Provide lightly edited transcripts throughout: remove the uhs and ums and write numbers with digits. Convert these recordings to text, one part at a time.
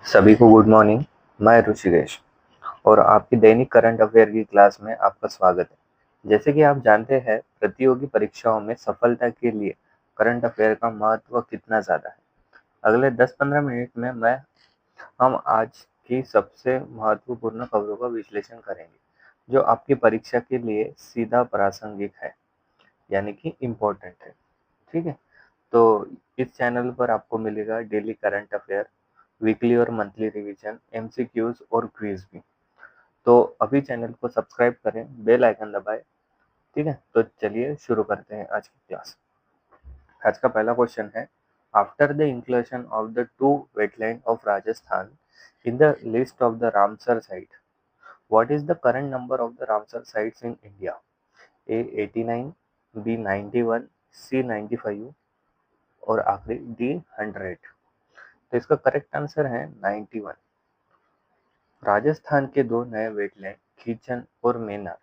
सभी को good morning. मैं ऋषिकेश और आपकी दैनिक करंट अफेयर की क्लास में आपका स्वागत है। जैसे कि आप जानते हैं, प्रतियोगी परीक्षाओं में सफलता के लिए करंट अफेयर का महत्व कितना ज़्यादा है। अगले 10-15 मिनट में हम आज की सबसे महत्वपूर्ण खबरों का विश्लेषण करेंगे, जो आपकी परीक्षा के लिए सीधा प्रासंगिक है, यानी कि इम्पोर्टेंट है। ठीक है, तो इस चैनल पर आपको मिलेगा डेली करंट अफेयर, वीकली और मंथली रिवीजन, एमसीक्यूज और क्विज भी। तो अभी चैनल को सब्सक्राइब करें, बेल आइकन दबाएं। ठीक है, तो चलिए शुरू करते हैं आज की क्लास। आज का पहला क्वेश्चन है, after the inclusion of the two wetland of Rajasthan in the list of the Ramsar site, what is the current number of the Ramsar sites in India? A 89, B 91, C 95 और आखिरी D 100। तो इसका correct answer है 91। राजस्थान के दो नए wetland Khichan और Maynard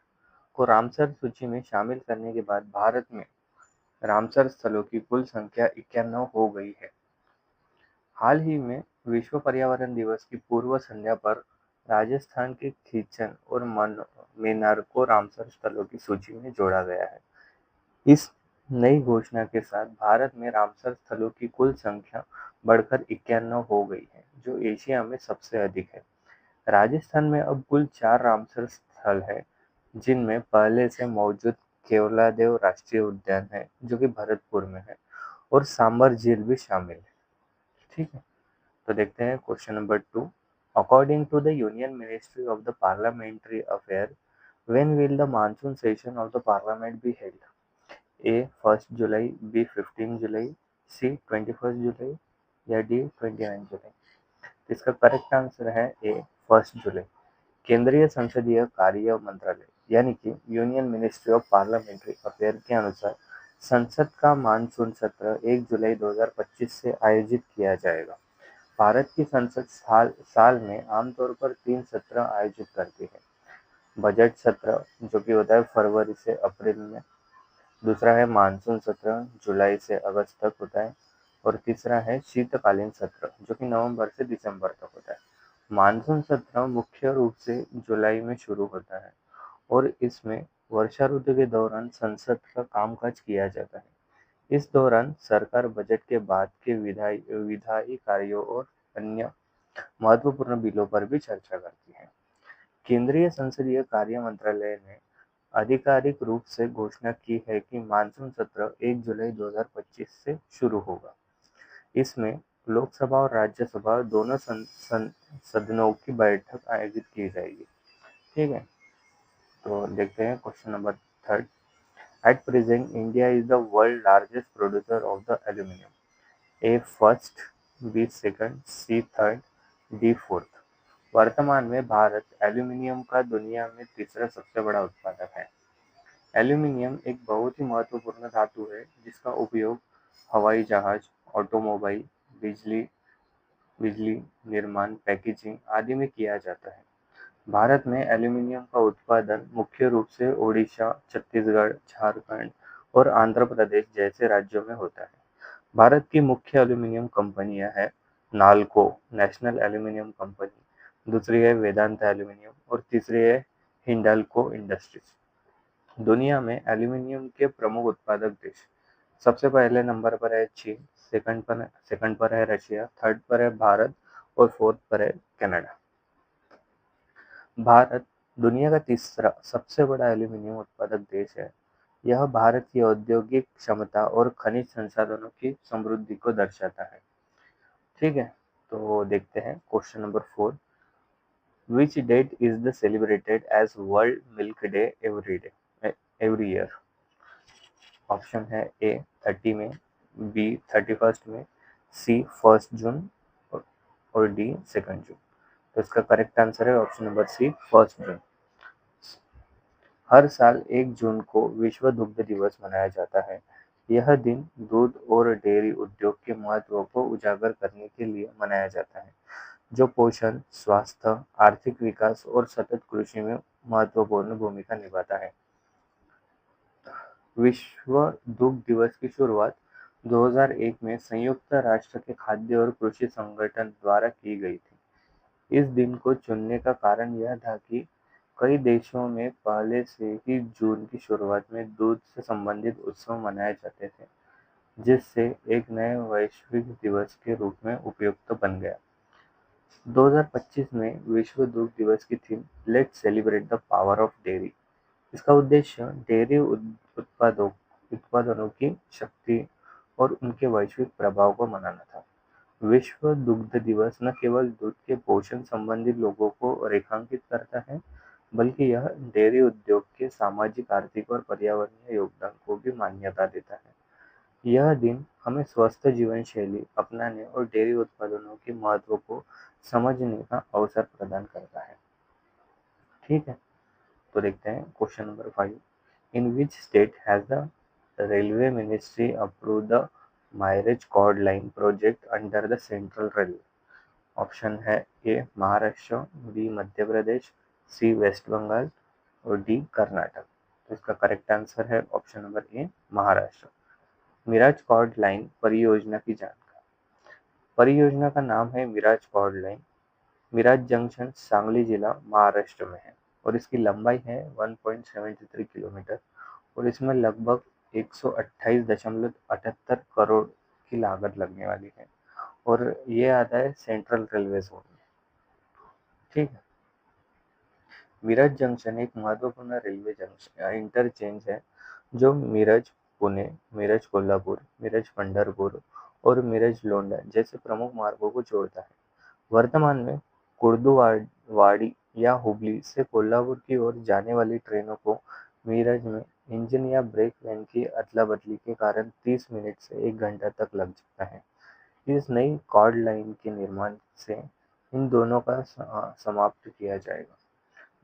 को रामसर सूची में शामिल करने के बाद भारत में रामसर स्थलों की कुल संख्या 91 हो गई है। हाल ही में विश्व पर्यावरण दिवस की पूर्व संध्या पर राजस्थान के खीचन और मेनार को रामसर स्थलों की सूची में जोड़ा गया है। इस नई घोषणा के साथ भारत में रामसर स्थलों की कुल संख्या बढ़कर 91 हो गई है, जो एशिया में सबसे अधिक है। राजस्थान में अब कुल 4 रामसर स्थल है, जिनमें पहले से मौजूद केवलादेव राष्ट्रीय उद्यान है, जो कि भरतपुर में है, और सांबर झील भी शामिल है। ठीक है, तो देखते हैं question number 2। According to the union ministry of the parliamentary affair, when will the monsoon session of the parliament be held? A 1 July, B 15 July, C 21 July या डी 29 जुलाई? इसका करेक्ट आंसर है ए 1 जुलाई। केंद्रीय संसदीय कार्य मंत्रालय यानी कि union ministry of parliamentary affair के अनुसार संसद का मानसून सत्र 1 जुलाई 2025 से आयोजित किया जाएगा। भारत की संसद साल में आमतौर पर 3 सत्र आयोजित करती है। बजट सत्र, जो कि होता है फरवरी से अप्रैल में। दूसरा है मानसून सत्र, जुलाई से अगस्त तक होता है। और तीसरा है शीतकालीन सत्र, जो कि नवंबर से दिसंबर तक होता है। मानसून सत्र मुख्य रूप से जुलाई में शुरू होता है और इसमें वर्षा ऋतु के दौरान संसद का कामकाज किया जाता है। इस दौरान सरकार बजट के बाद के विधायी कार्यों और अन्य महत्वपूर्ण बिलों पर भी चर्चा करती है। केंद्रीय संसदीय कार्य मंत्रालय ने आधिकारिक रूप से घोषणा की है कि मानसून सत्र 1 जुलाई 2025 से शुरू होगा। इसमें लोकसभा और राज्यसभा दोनों सदनों की बैठक आयोजित की जाएगी। ठीक है, तो देखते हैं question number 3। At present India is the world largest producer of the aluminium. A first, B second, C third, D fourth? वर्तमान में भारत एल्यूमिनियम का दुनिया में तीसरा सबसे बड़ा उत्पादक है। एल्यूमीनियम एक बहुत ही महत्वपूर्ण धातु है, जिसका उपयोग हवाई जहाज, ऑटोमोबाइल, बिजली बिजली निर्माण, पैकेजिंग आदि में किया जाता है। भारत में एल्यूमीनियम का उत्पादन मुख्य रूप से ओडिशा, छत्तीसगढ़, झारखंड और आंध्र प्रदेश जैसे राज्यों में होता है। भारत की मुख्य एल्यूमीनियम कंपनियां हैं नाल्को, नेशनल एल्यूमीनियम कंपनी, दूसरी है वेदांत एल्यूमीनियम और तीसरी है हिंडाल्को इंडस्ट्रीज। दुनिया में एल्यूमीनियम के प्रमुख उत्पादक देश, सबसे पहले नंबर पर है चीन, सेकंड पर है रशिया, थर्ड पर है भारत और फोर्थ पर है कनाडा। भारत दुनिया का तीसरा सबसे बड़ा एल्यूमीनियम उत्पादक देश है। यह भारत की औद्योगिक क्षमता और खनिज संसाधनों की समृद्धि को दर्शाता है। ठीक है, तो देखते हैं question number 4। Which date is the celebrated as world milk day every year? Option है ए 30 में, बी 31 में, सी 1 जून और डी 2 जून। तो इसका करेक्ट आंसर है ऑप्शन नंबर सी 1 जून। हर साल 1 जून को विश्व दुग्ध दिवस मनाया जाता है। यह दिन दूध और डेयरी उद्योग के महत्व को उजागर करने के लिए मनाया जाता है, जो पोषण, स्वास्थ्य, आर्थिक विकास और सतत कृषि में महत्वपूर्ण भूमिका निभाता है। विश्व दुग्ध दिवस की शुरुआत 2001 में संयुक्त राष्ट्र के खाद्य और कृषि संगठन द्वारा की गई थी। इस दिन को चुनने का कारण यह था कि कई देशों में पहले से ही जून की शुरुआत में दूध से संबंधित उत्सव मनाए जाते थे, जिससे एक नए वैश्विक दिवस के रूप में उपयुक्त बन गया। 2025 में विश्व दुग्ध दिवस की theme let's celebrate the power of dairy. इसका उद्देश्य डेयरी उत्पादनों की शक्ति और उनके वैश्विक प्रभाव को मनाना था। विश्व दुग्ध दिवस न केवल दूध के पोषण संबंधी लोगों को रेखांकित करता है, बल्कि यह डेयरी उद्योग के सामाजिक, आर्थिक और पर्यावरणीय योगदान को भी मान्यता देता है। यह दिन हमें स्वस्थ जीवन शैली अपनाने और डेयरी उत्पादनों के महत्व को समझने का अवसर प्रदान करता है। ठीक है, तो देखते हैं question number 5। In which state has the railway ministry approve the Miraj cord line project under the central railway? Option है A Maharashtra, B Madhya Pradesh, C West Bengal और डी कर्नाटक। तो इसका करेक्ट आंसर है option number A Maharashtra. Miraj cord line परियोजना की जानकारी। परियोजना का नाम है Miraj cord line. Miraj junction Sangli जिला महाराष्ट्र में है और इसकी लंबाई है 1.73 किलोमीटर और इसमें लगभग 128.78 करोड़ की लागत लगने वाली है और ये आता है सेंट्रल रेलवे जोन में। ठीक है, मिरज जंक्शन एक महत्वपूर्ण रेलवे जंक्शन इंटरचेंज है जो मिरज पुणे, मिरज कोल्हापुर, मिरज पंढरपुर और मिरज लोंढा जैसे प्रमुख मार्गों को जोड़ता है। वर्तमान में कुर्दुवाड़ी या हुबली से कोल्हापुर की ओर जाने वाली ट्रेनों को मिरज में इंजन या ब्रेक वैन की अदला-बदली के कारण 30 मिनट से 1 घंटा तक लग जाता है। इस नई कॉर्ड लाइन के निर्माण से इन दोनों का समाप्त किया जाएगा,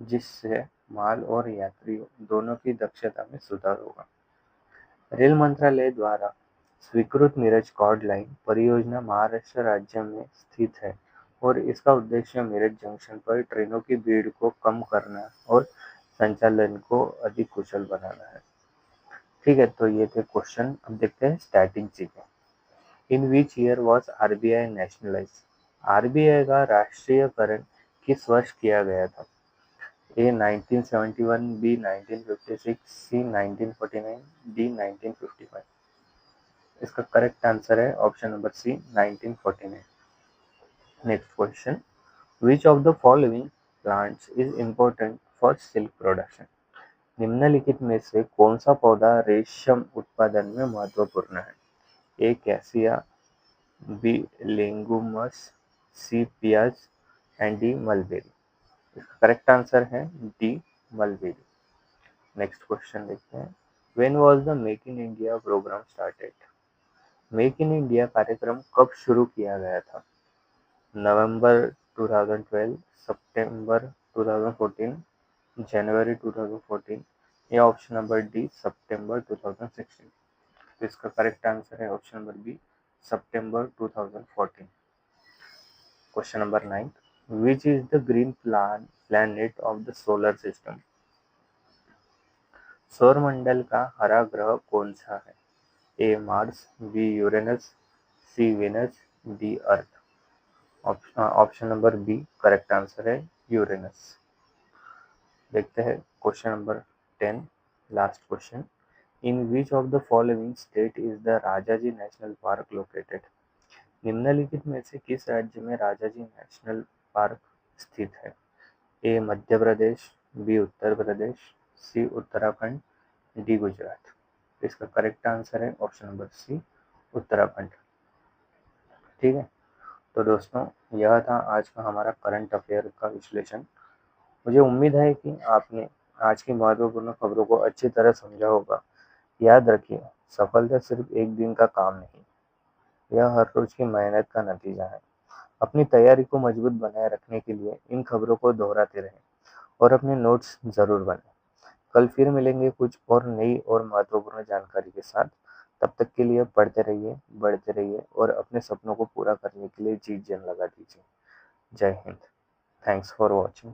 जिससे माल और यात्रियों दोनों की दक्षता में सुधार होगा। रेल मंत्रालय द्वारा स्वीकृत मिरज कॉर्ड लाइन परियोजना महाराष्ट्र राज्य में स्थित है और इसका उद्देश्य मिरज जंक्शन पर ट्रेनों की भीड़ को कम करना और संचालन को अधिक कुशल बनाना है। ठीक है, तो ये थे क्वेश्चन। अब देखते हैं static GK. In which year was RBI nationalize? RBI का राष्ट्रीयकरण किस वर्ष किया गया था? A 1971, B 1956, C 1949, D 1955। इसका करेक्ट आंसर है option number C 1949। Next question, which of the following plants is important for silk production? निम्नलिखित में से कौन सा पौधा रेशम उत्पादन में महत्वपूर्ण है? ए cassia, B legumes, C peas and D mulberry. इसका करेक्ट आंसर है डी मलबेरी। नेक्स्ट क्वेश्चन देखते हैं, when was the make in India program started? Make in India कार्यक्रम कब शुरू किया गया था? नवंबर 2012, सितंबर 2014, जनवरी 2014 या ऑप्शन नंबर डी सितंबर 2016। तो इसका करेक्ट आंसर है ऑप्शन नंबर बी सितंबर 2014। Question number 9, which is the green planet of the solar system? सौरमंडल का हरा ग्रह कौन सा है? A Mars, B Uranus, C Venus, D Earth. Option number B correct answer है यूरेनस। देखते हैं question number 10, last question, in which of the following state is the Rajaji national park located? निम्नलिखित में से किस राज्य में राजाजी नेशनल पार्क स्थित है? ए मध्य प्रदेश, बी उत्तर प्रदेश, सी उत्तराखंड, डी गुजरात। इसका करेक्ट आंसर है ऑप्शन नंबर सी उत्तराखंड। ठीक है, तो दोस्तों यह था आज का हमारा करंट अफेयर का विश्लेषण। मुझे उम्मीद है कि आपने आज की महत्वपूर्ण खबरों को अच्छी तरह समझा होगा। याद रखिए, सफलता सिर्फ एक दिन का काम नहीं, यह हर रोज की मेहनत का नतीजा है। अपनी तैयारी को मजबूत बनाए रखने के लिए इन खबरों को दोहराते रहें और अपने नोट्स जरूर बनाएं। कल फिर मिलेंगे कुछ और नई और महत्वपूर्ण जानकारी के साथ। तब तक के लिए पढ़ते रहिए, बढ़ते रहिए और अपने सपनों को पूरा करने के लिए जी जान लगा दीजिए। जय हिंद। Thanks for watching.